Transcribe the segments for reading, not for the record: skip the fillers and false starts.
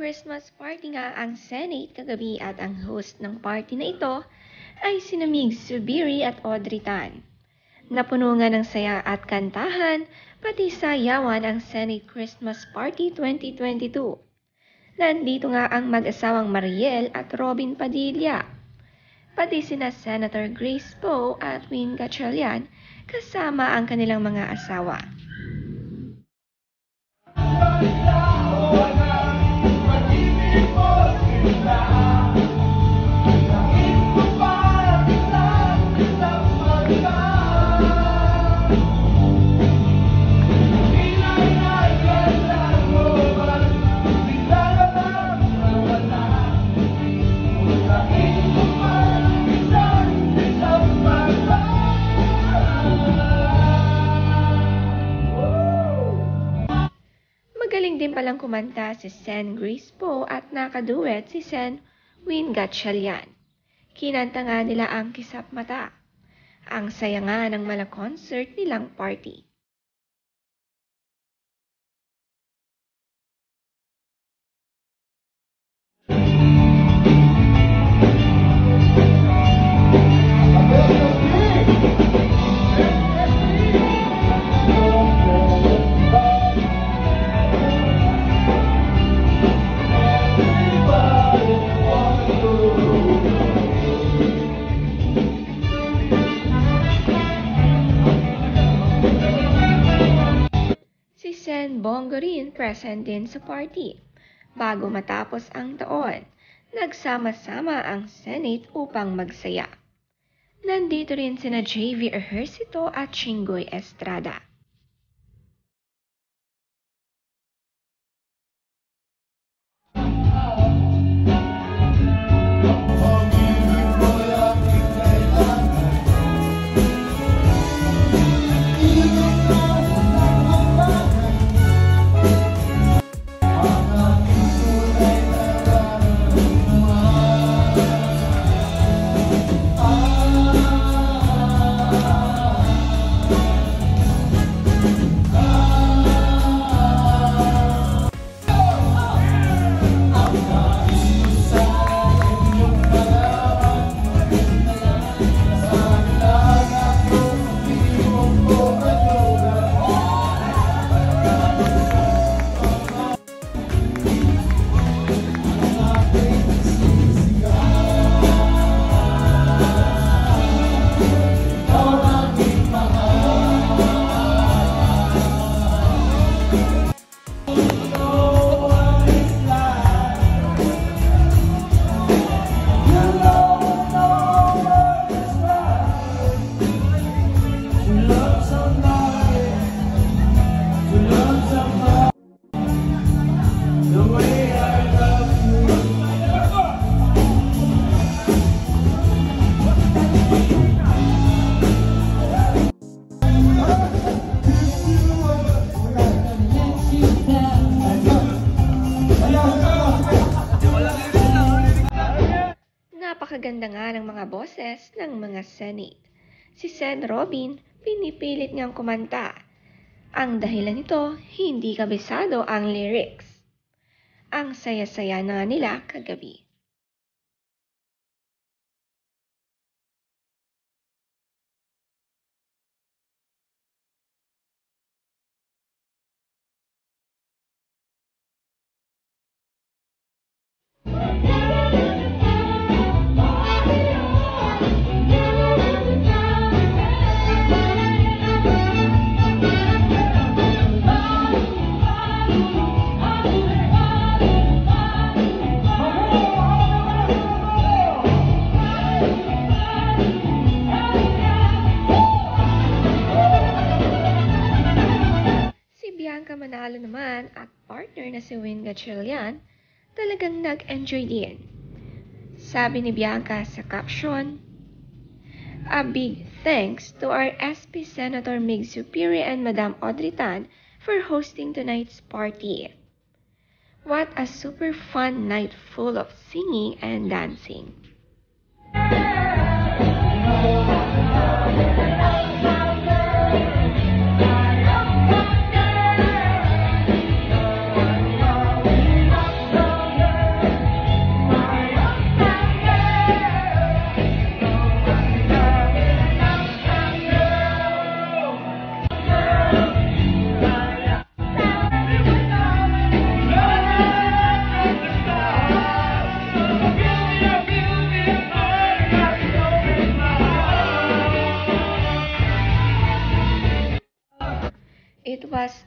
Christmas party nga ang Senate kagabi at ang host ng party na ito ay sina Mig Zubiri at Audrey Tan. Napuno nga ng saya at kantahan, pati sayawan ang Senate Christmas Party 2022. Nandito nga ang mag-asawang Mariel at Robin Padilla. Pati sina Senator Grace Poe at Win Gatchalian kasama ang kanilang mga asawa. Magaling din palang kumanta si Sen Grace Poe at nakaduet si Sen Win Gatchalian. Kinanta nga nila ang Kisap Mata. Ang saya nga ng mala concert nilang party. Sen Bongo rin present din sa party. Bago matapos ang taon, nagsama-sama ang Senate upang magsaya. Nandito rin sina JV Ejercito at Chingoy Estrada. Napakaganda nga ng mga boses ng mga Senate. Si Sen Robin, pinipilit niyang kumanta. Ang dahilan nito, hindi kabisado ang lyrics. Ang saya-saya na nila kagabi. Manalo naman at partner na si Win Gatchalian, talagang nag-enjoy din. Sabi ni Bianca sa caption, "A big thanks to our SP Senator Mig Zubiri and Madam Audrey Tan for hosting tonight's party. What a super fun night full of singing and dancing."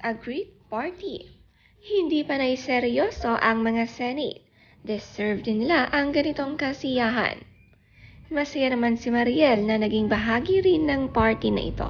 a great party. Hindi panay seryoso ang mga Senate. Deserve din nila ang ganitong kasiyahan. Masaya naman si Mariel na naging bahagi rin ng party na ito.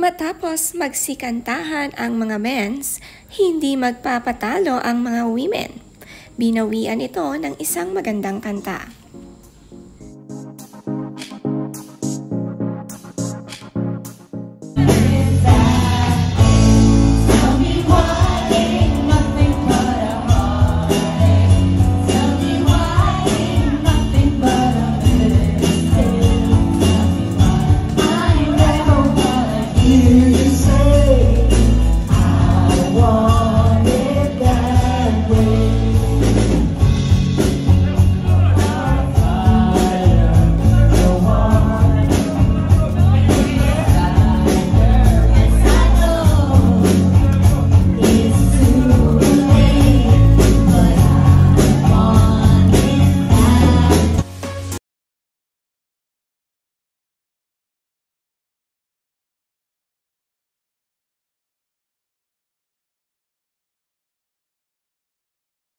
Matapos magsikantahan ang mga men's, hindi magpapatalo ang mga women. Binawian ito ng isang magandang kanta.